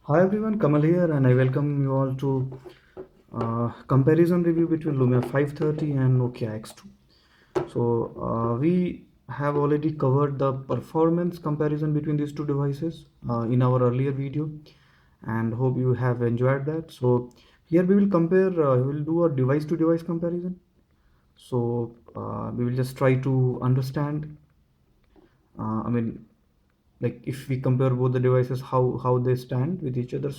Hi everyone, Kamal here, and I welcome you all to comparison review between Lumia 530 and Nokia X2. We have already covered the performance comparison between these two devices in our earlier video, and hope you have enjoyed that. So here we will compare, we will do a device to device comparison. We will just try to understand. I mean, like if we compare both the devices, how they stand with each other.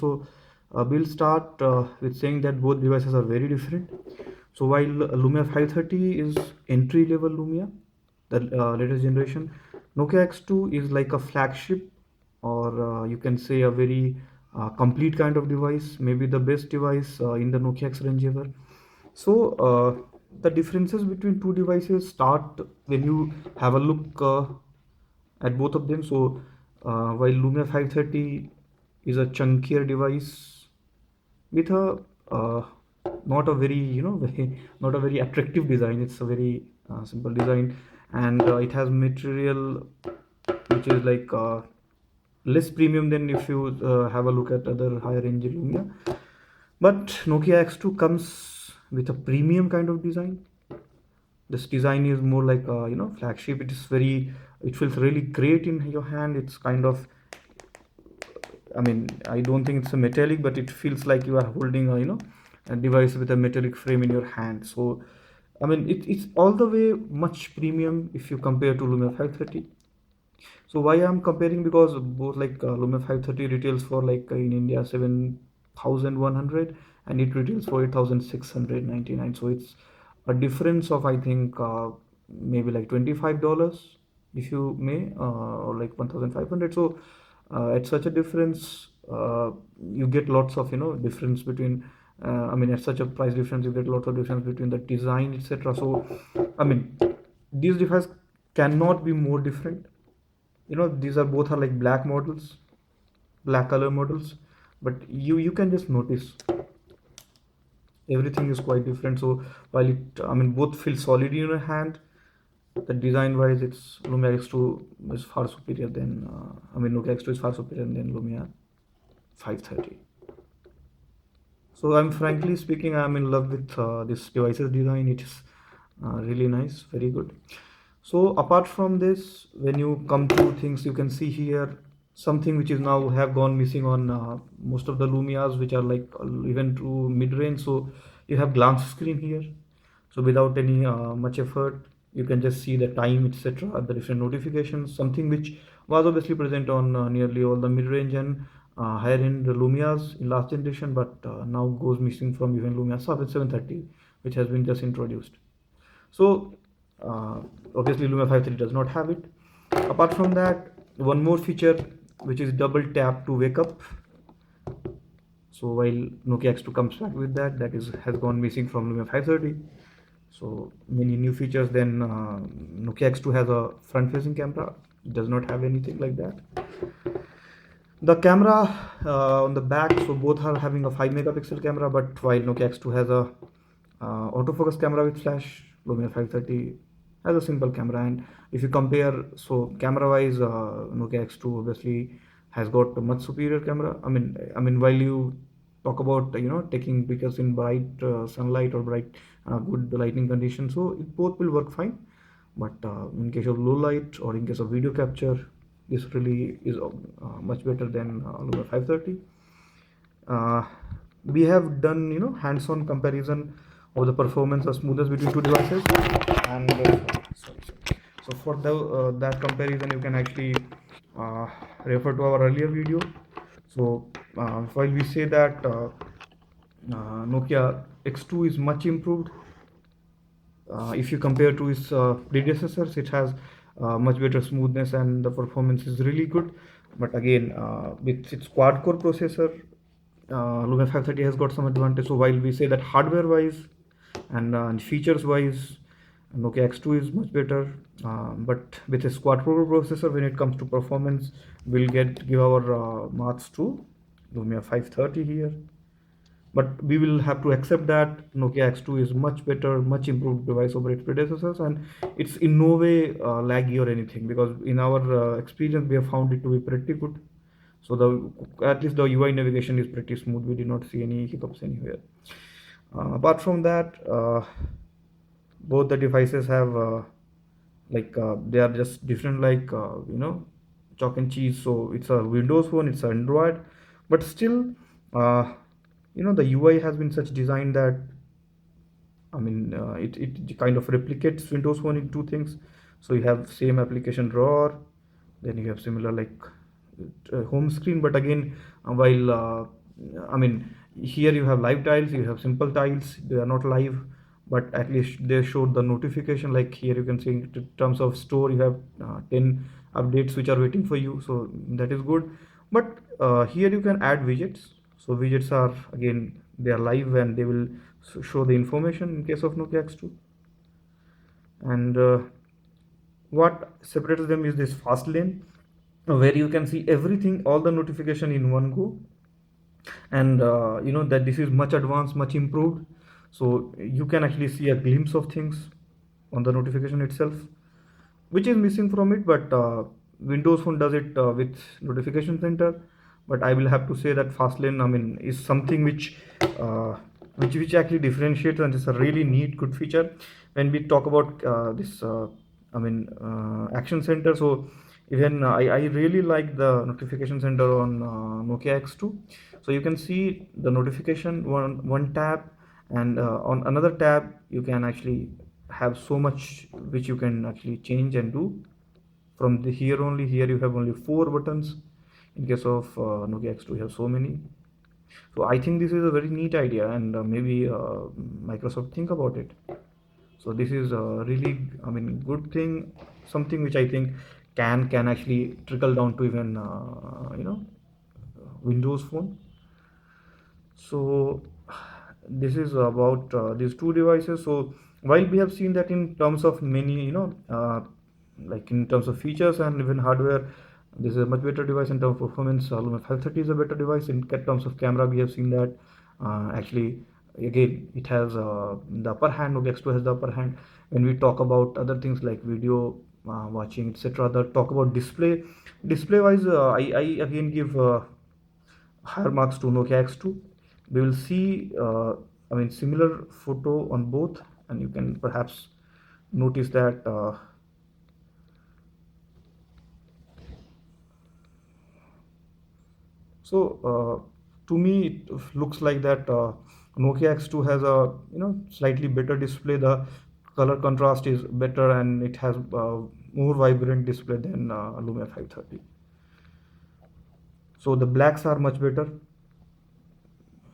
We'll start with saying that both devices are very different. So while Lumia 530 is entry level Lumia, the latest generation, Nokia X2 is like a flagship, or you can say a very complete kind of device, maybe the best device in the Nokia X range ever. The differences between two devices start when you have a look at both of them. While Lumia 530 is a chunkier device with a not a very not a very attractive design. It's a very simple design, and it has material which is like less premium than if you have a look at other higher range Lumia. But Nokia X2 comes with a premium kind of design. This design is more like flagship. It feels really great in your hand. It's kind of, I mean, I don't think it's a metallic, but it feels like you are holding a device with a metallic frame in your hand. I mean, it's all the way much premium if you compare to Lumia 530. So why I'm comparing, because both like Lumia 530 retails for like in India 7,100, and it retails for 8,699. So it's a difference of, I think, maybe like $25, if you may, or like 1,500. At such a difference, you get lots of difference between. I mean, at such a price difference, you get lots of difference between the design, etc. I mean, these devices cannot be more different. These are both are like black color models, but you can just notice everything is quite different. So while it, I mean, both feel solid in your hand, the design wise, it's Lumia X2 is far superior than I mean, Nokia X2 is far superior than Lumia 530. So I'm frankly speaking, I'm in love with this device's design. It is really nice, very good. So apart from this, when you come to things, you can see here something which is now have gone missing on most of the Lumias, which are like even to mid-range. So you have glance screen here. So without any much effort, you can just see the time, etc., the different notifications, something which was obviously present on nearly all the mid-range and higher end Lumias in last generation, but now goes missing from even Lumia 730, which has been just introduced. So uh, obviously Lumia 530 does not have it. Apart from that, one more feature, which is double tap to wake up. So while Nokia X2 comes back with that, that is has gone missing from Lumia 530. So many new features. Then Nokia X2 has a front-facing camera. It does not have anything like that. The camera on the back, so both are having a 5 megapixel camera, but while Nokia X2 has a autofocus camera with flash, Lumia 530 has a simple camera. And if you compare, so camera wise, Nokia X2 obviously has got a much superior camera. I mean, while you talk about taking pictures in bright sunlight or bright good lighting conditions, so it both will work fine. But in case of low light or in case of video capture, this really is much better than Lumia 530. uh, we have done hands-on comparison of the performance or smoothness between two devices, and so for that comparison you can actually uh, refer to our earlier video. While we say that Nokia X2 is much improved, if you compare to its predecessors, it has much better smoothness and the performance is really good. But again, with its quad core processor, Lumia 530 has got some advantage. So while we say that hardware wise and features wise, Nokia X2 is much better, but with its quad core processor, when it comes to performance, we'll give our marks to Lumia 530 here. But we will have to accept that Nokia X2 is much better, much improved device over its predecessors, and it's in no way laggy or anything, because in our experience we have found it to be pretty good. So the at least the UI navigation is pretty smooth. We did not see any hiccups anywhere. Apart from that, both the devices have they are just different, chalk and cheese. So it's a Windows phone, it's Android, but still, uh, the UI has been such designed that it kind of replicates Windows Phone in two things. So you have same application drawer, then you have similar home screen, but again, while I mean here you have live tiles, you have simple tiles, they are not live, but at least they showed the notification. Like here you can see in terms of store, you have 10 updates which are waiting for you, so that is good. But here you can add widgets. So widgets are, again, they are live and they will show the information in case of Nokia X2. And what separates them is this fast lane, where you can see everything, all the notification in one go. And that this is much advanced, much improved. So you can actually see a glimpse of things on the notification itself, which is missing from it. But Windows Phone does it with notification center. But I will have to say that Fastlane, is something uh, which actually differentiates, and is a really neat, good feature. When we talk about this, Action Center. So even I really like the notification center on Nokia X2. So you can see the notification one tab, and on another tab you can actually have so much which you can actually change and do from the here. Only here you have only four buttons. In case of Nokia X2 you have so many. So I think this is a very neat idea, and maybe Microsoft think about it. So this is a really, good thing, something which I think can actually trickle down to even Windows Phone. So this is about these two devices. So while we have seen that in terms of many, like in terms of features and even hardware, this is a much better device in terms of performance. Lumia 530 is a better device. In terms of camera, we have seen that actually, again, it has the upper hand. Nokia X2 has the upper hand. When we talk about other things like video watching, etc., the talk about display wise, I again give higher marks to Nokia X2. We will see, similar photo on both, and you can perhaps notice that. To me, it looks like that Nokia X2 has a slightly better display. The color contrast is better, and it has more vibrant display than Lumia 530. So the blacks are much better.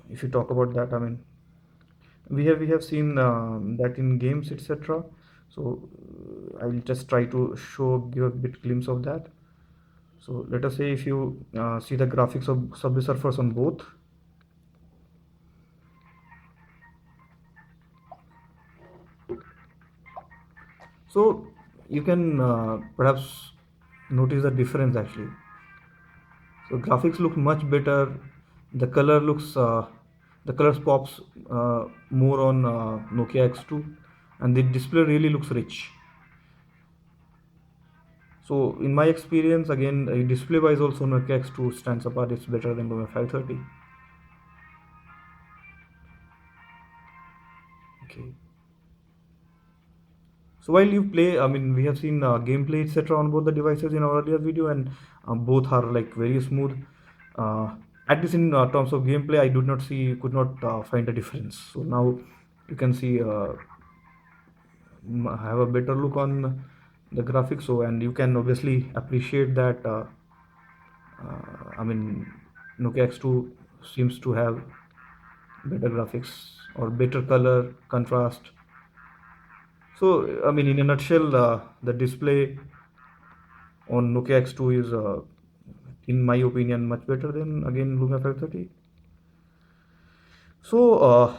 If you talk about that, we have seen that in games, etc. So I'll just try to give a bit glimpse of that. So let us say if you see the graphics of Subway Surfers on both. So you can perhaps notice the difference actually. So graphics look much better. The color looks, the colors pops more on Nokia X2, and the display really looks rich. So in my experience, again, display wise also Nokia X2 stands apart. It's better than Lumia 530. Okay. So while you play, we have seen gameplay, etc., on both the devices in our earlier video, and both are like very smooth. Uh, at least in terms of gameplay, I could not find a difference. So now you can see, have a better look on the graphics. So, and you can obviously appreciate that. Nokia X2 seems to have better graphics or better color contrast. So, in a nutshell, the display on Nokia X2 is, in my opinion, much better than again Lumia 530. So,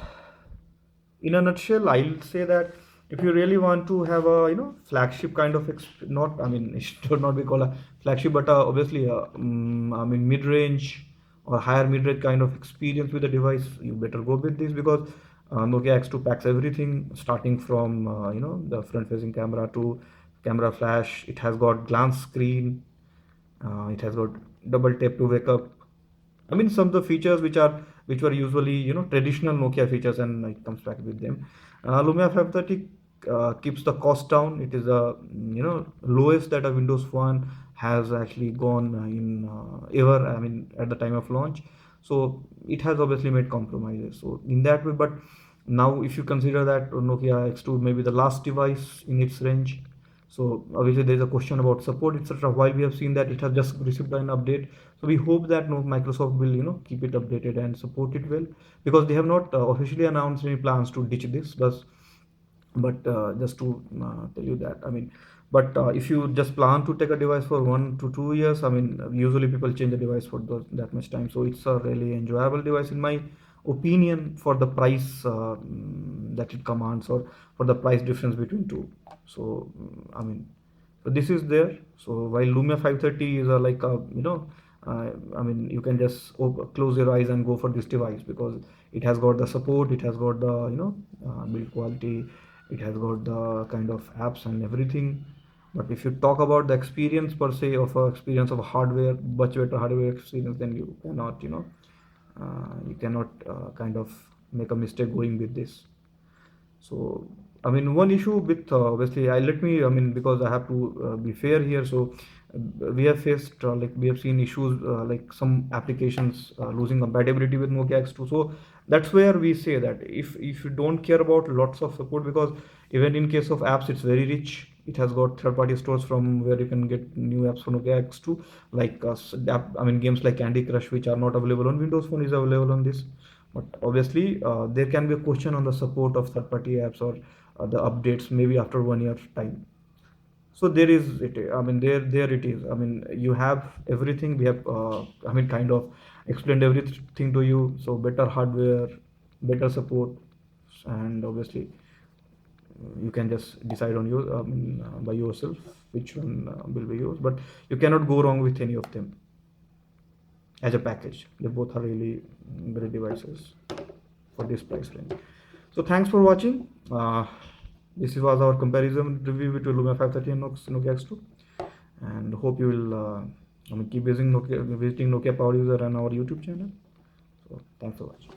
in a nutshell, I'll say that if you really want to have a flagship kind of not, it should not be called a flagship, but obviously mid-range or higher mid-range kind of experience with the device, you better go with this, because Nokia X2 packs everything, starting from the front-facing camera to camera flash. It has got glance screen. It has got double tap to wake up. I mean, some of the features which were usually traditional Nokia features, and it comes back with them. Lumia 530 keeps the cost down. It is the lowest that a Windows Phone has actually gone in ever. I mean, at the time of launch. So it has obviously made compromises. So in that way, but now if you consider that Nokia X2 may be the last device in its range, so obviously there is a question about support, etc. While we have seen that it has just received an update, so we hope that Microsoft will keep it updated and support it well, because they have not officially announced any plans to ditch this. But just to tell you that, I mean, but if you just plan to take a device for 1 to 2 years, I mean, usually people change the device for that much time. So it's a really enjoyable device in my opinion for the price that it commands, or for the price difference between two. So I mean, so this is there. So while Lumia 530 is like a I mean, you can just close your eyes and go for this device, because it has got the support, it has got the build quality, it has got the kind of apps and everything. But if you talk about the experience per se of a experience of a hardware, much better hardware experience, then you cannot kind of make a mistake going with this. So, I mean, one issue with obviously, I mean, because I have to be fair here. So, we have faced like we have seen issues like some applications losing compatibility with Nokia X2. So that's where we say that if you don't care about lots of support, because even in case of apps, it's very rich. It has got third-party stores from where you can get new apps for Nokia X2, like I mean, games like Candy Crush, which are not available on Windows Phone, is available on this. But obviously, there can be a question on the support of third-party apps, or the updates maybe after 1 year time. So there is it. I mean, there it is. I mean, you have everything. We have I mean, kind of explained everything to you. So better hardware, better support, and obviously you can just decide on your by yourself which one will be yours. But you cannot go wrong with any of them as a package. They both are really great devices for this price range. So thanks for watching. This was our comparison review between Lumia 530 and Nokia X2, and hope you will I mean, keep visiting Nokia Power User and our YouTube channel. So thanks for watching.